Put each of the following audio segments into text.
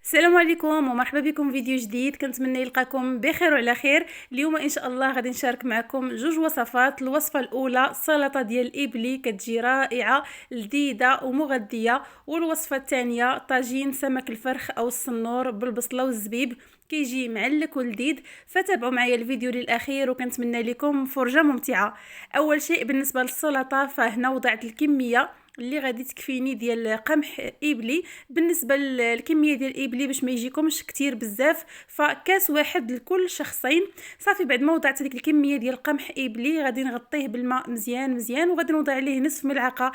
السلام عليكم ومرحبا بكم في فيديو جديد. كنتمنى يلقاكم بخير وعلى خير. اليوم ان شاء الله غادي نشارك معكم جوج وصفات. الوصفه الاولى سلطه ديال الابلي كتجي رائعه لذيذه ومغذيه، والوصفه الثانيه طاجين سمك الفرخ او الصنور بالبصله والزبيب كيجي معلك ولذيذ. فتابعوا معايا الفيديو للاخير وكنتمنى لكم فرجه ممتعه. اول شيء بالنسبه للسلطه، فهنا وضعت الكميه اللي غادي تكفيني ديال قمح ابلي. بالنسبه للكميه ديال الابلي باش ما يجيكمش كتير بزاف، فكاس واحد لكل شخصين. صافي بعد ما وضعت هذيك الكميه ديال قمح ابلي غادي نغطيه بالماء مزيان مزيان، وغادي نوضع عليه نصف ملعقه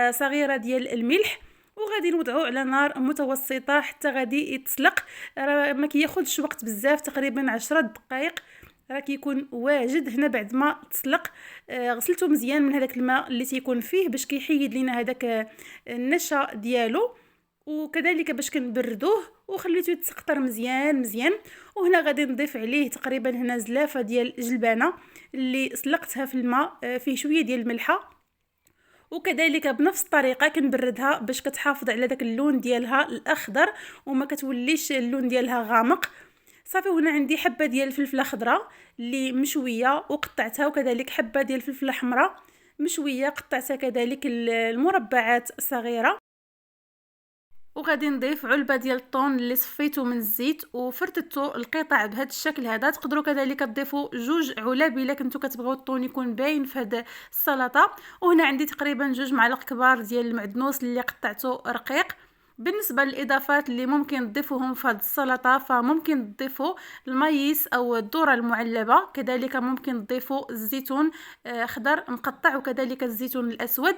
صغيره ديال الملح، وغادي نوضعه على نار متوسطه حتى غادي يتسلق. ما كياخذش وقت بزاف، تقريبا 10 دقائق راه كيكون واجد. هنا بعد ما تسلق غسلته مزيان من هذاك الماء اللي تيكون فيه باش كيحيد لينا هذاك النشا ديالو، وكذلك باش كنبردوه وخليته يتسقطر مزيان مزيان. وهنا غادي نضيف عليه تقريبا هنا زلافه ديال جلبانه اللي سلقتها في الماء، فيه شويه ديال الملحه، وكذلك بنفس الطريقه كنبردها باش كتحافظ على داك اللون ديالها الاخضر وما كتوليش اللون ديالها غامق. صافي هنا عندي حبه ديال الفلفله خضراء اللي مشويه وقطعتها، وكذلك حبه ديال الفلفله حمراء مشويه قطعتها كذلك المربعات صغيره. وغادي نضيف علبه ديال الطون اللي صفيته من الزيت وفرتته القطع بهذا الشكل هذا. تقدروا كذلك تضيفوا جوج علب الا كنتو كتبغيو الطون يكون باين في هذه السلطه. وهنا عندي تقريبا جوج معالق كبار ديال المعدنوس اللي قطعته رقيق. بالنسبه للاضافات اللي ممكن تضيفوهم في هذه السلطه، فممكن تضيفوا المايس او الذره المعلبه، كذلك ممكن تضيفوا الزيتون خضر مقطع وكذلك الزيتون الاسود،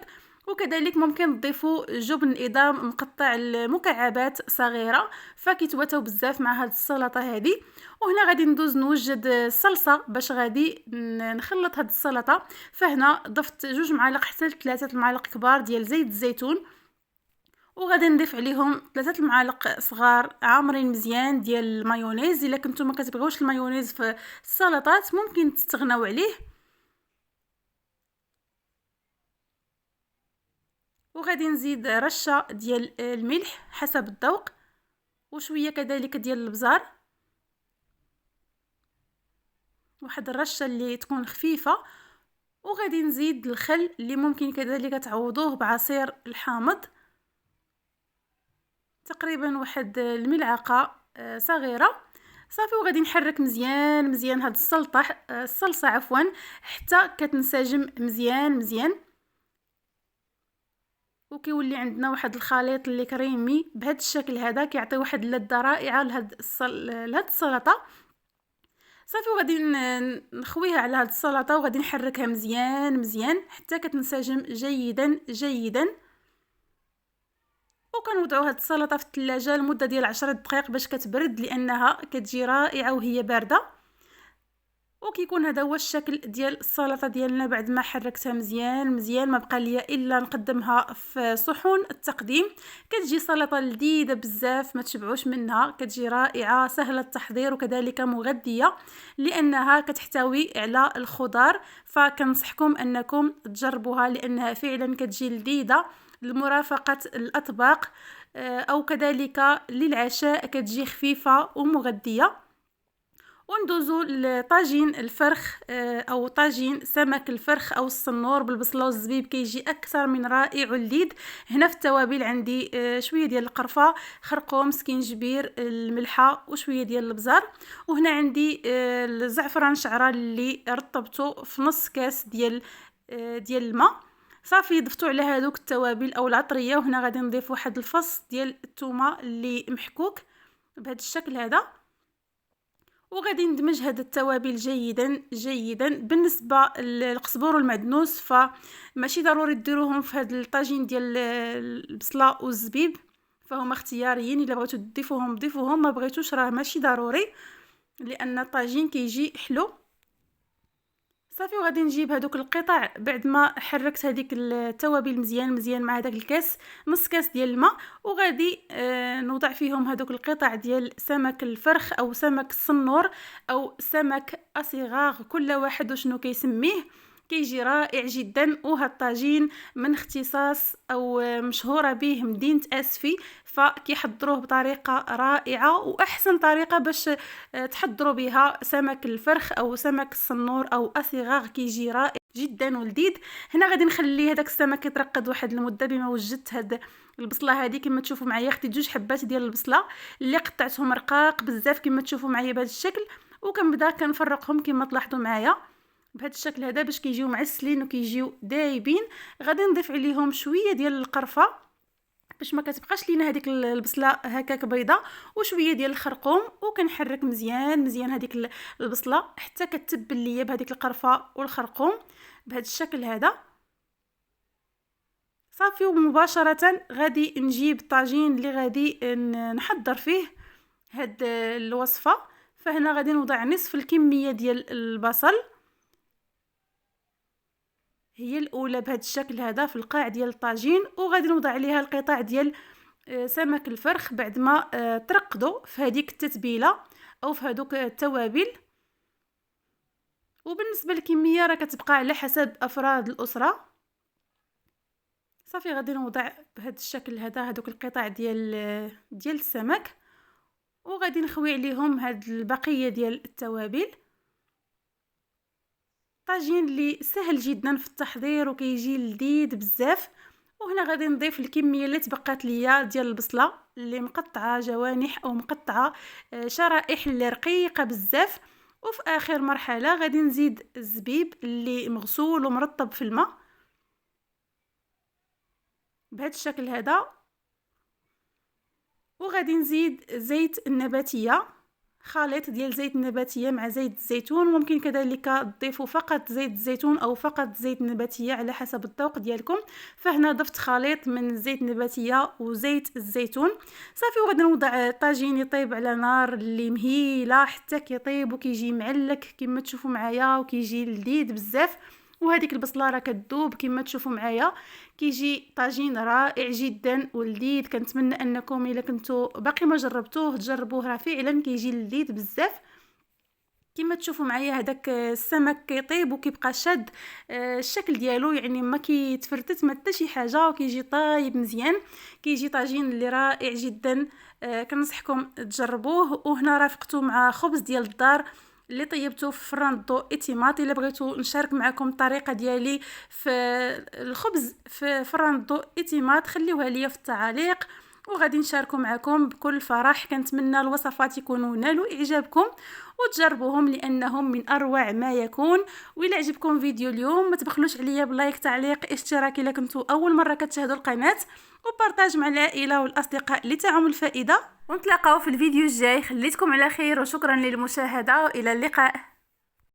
وكذلك ممكن تضيفوا جبن إدام مقطع المكعبات صغيره، فكيتواتاو بزاف مع هذه السلطه هذه. وهنا غادي ندوز نوجد الصلصه باش غادي نخلط هذه السلطه. فهنا ضفت جوج معالق حتى ل3 المعالق كبار ديال زيت الزيتون، وغادي نضيف عليهم 3 المعالق صغار عامرين مزيان ديال المايونيز. الا كنتو ما كتبغيوش المايونيز في السلطات ممكن تستغناو عليه. وغادي نزيد رشه ديال الملح حسب الذوق، وشويه كذلك ديال البزار، واحد الرشه اللي تكون خفيفه. وغادي نزيد الخل اللي ممكن كذلك تعوضوه بعصير الحامض، تقريبا واحد الملعقه صغيره. صافي وغادي نحرك مزيان مزيان هاد الصلصه عفوا حتى كتنسجم مزيان مزيان، وكيولي عندنا واحد الخليط اللي كريمي بهذا الشكل هذا، كيعطي واحد اللذه رائعه لهاد السلطه. صافي وغادي نخويها على هاد السلطه وغادي نحركها مزيان مزيان حتى كتنسجم جيدا جيدا. وكنوضعوا هاد السلطه في الثلاجه لمده ديال 10 دقائق باش كتبرد، لانها كتجي رائعه وهي بارده. وكيكون هذا هو الشكل ديال السلطه ديالنا بعد ما حركتها مزيان مزيان. ما بقى ليا الا نقدمها في صحون التقديم. كتجي سلطه لذيذه بزاف ما تشبعوش منها، كتجي رائعه سهله التحضير وكذلك مغذيه لانها كتحتوي على الخضار. فكنصحكم انكم تجربوها لانها فعلا كتجي لذيذه لمرافقه الاطباق او كذلك للعشاء، كتجي خفيفه ومغذيه. وندوزو لطاجين الفرخ او طاجين سمك الفرخ او الصنور بالبصله والزبيب، كيجي اكثر من رائع ولذيذ. هنا في التوابل عندي شويه ديال القرفه، خرقوم، سكينجبير، الملحه، وشويه ديال البزار. وهنا عندي الزعفران شعره اللي رطبته في نص كاس ديال الماء. صافي ضفتو على هذوك التوابل او العطريه. وهنا غادي نضيف واحد الفص ديال الثومه اللي محكوك بهذا الشكل هذا، وغادي ندمج هاد التوابل جيدا جيدا. بالنسبه للقزبور والمعدنوس فماشي ضروري ديروهم في هاد الطاجين ديال البصله والزبيب، فهما اختياريين. الا بغيتو تضيفوهم ضيفوهم، ما بغيتوش راه ماشي ضروري لان الطاجين كيجي حلو. صافي وغادي نجيب هذوك القطع بعد ما حركت هذيك التوابل مزيان مزيان مع هذاك الكاس، نص كاس ديال الماء، وغادي نوضع فيهم هذوك القطع ديال سمك الفرخ او سمك الصنور او سمك اصيغاغ، كل واحد وشنو كيسميه. كيجي رائع جدا. وهذا الطاجين من اختصاص او مشهوره به مدينه اسفي، فكيحضروه بطريقه رائعه، واحسن طريقه باش تحضروا بها سمك الفرخ او سمك الصنور او اصغاغ كيجي رائع جدا ولذيذ. هنا غادي نخلي هذاك السمك يترقد واحد المده بما وجدت هاد البصله هذه كما تشوفوا معايا. خديت 2 حبات ديال البصله اللي قطعتهم رقاق بزاف كما تشوفوا معايا بهذا الشكل، وكنبدا كنفرقهم كما تلاحظوا معايا بهذا الشكل هذا باش كيجيو معسلين وكيجيو دايبين. غادي نضيف عليهم شويه ديال القرفه باش ما كتبقاش لينا هذيك البصله هكاك بيضه، وشويه ديال الخرقوم، وكنحرك مزيان مزيان هذيك البصله حتى كتبل ليا بهذيك القرفه والخرقوم بهذا الشكل هذا صافي. ومباشره غادي نجيب الطاجين اللي غادي نحضر فيه هاد الوصفه. فهنا غادي نوضع نصف الكميه ديال البصل، هي الاولى بهذا الشكل هذا في القاع ديال الطاجين، وغادي نوضع عليها القطع ديال سمك الفرخ بعد ما ترقدوا في هذيك التتبيله او في هذوك التوابل. وبالنسبه للكميه راه كتبقى على حسب افراد الاسره. صافي غادي نوضع بهذا الشكل هذا هذوك القطع ديال السمك، وغادي نخوي عليهم هاد البقيه ديال التوابل. طاجين اللي سهل جدا في التحضير وكيجي لذيذ بزاف. وهنا غادي نضيف الكميه اللي تبقات ليا ديال البصله اللي مقطعه جوانح او مقطعه شرائح اللي رقيقه بزاف. وفي اخر مرحله غادي نزيد الزبيب اللي مغسول ومرطب في الماء بهذا الشكل هذا. وغادي نزيد زيت النباتيه، خليط ديال زيت النباتيه مع زيت الزيتون. ممكن كذلك تضيفوا فقط زيت الزيتون او فقط زيت النباتيه على حسب الذوق ديالكم. فهنا ضفت خليط من زيت النباتيه وزيت الزيتون صافي. وغادي نوضع الطاجين يطيب على نار اللي مهيله حتى كيطيب وكيجي معلك كما تشوفوا معايا وكيجي لذيذ بزاف. وهذيك البصله راه كتذوب كما تشوفوا معايا، كيجي طاجين رائع جدا ولذيذ. كنتمنى انكم الا كنتو باقي ما جربتوه تجربوه، راه فعلا كيجي لذيذ بزاف. كما تشوفوا معايا هذاك السمك كيطيب وكيبقى شاد الشكل ديالو، يعني ما كيتفرتت ما حتى شي حاجه، وكيجي طايب مزيان. كيجي طاجين اللي رائع جدا. كنصحكم تجربوه. وهنا رافقته مع خبز ديال الدار اللي طيبته في فران الضوء ايتيمات. الا بغيتو نشارك معكم الطريقه ديالي في الخبز في فران الضوء ايتيمات خليوها ليا في التعاليق وغادي نشاركو معكم بكل فرح. كنتمنى الوصفات يكونوا نالوا اعجابكم وتجربوهم لانهم من اروع ما يكون. وإلا عجبكم فيديو اليوم ما تبخلوش عليا بلايك، تعليق، اشتراك الا كنتو اول مره كتشاهدوا القناه، وبارطاج مع العائله والاصدقاء لتعم الفائده. ونتلاقاو في الفيديو الجاي. خليتكم على خير وشكرا للمشاهده والى اللقاء.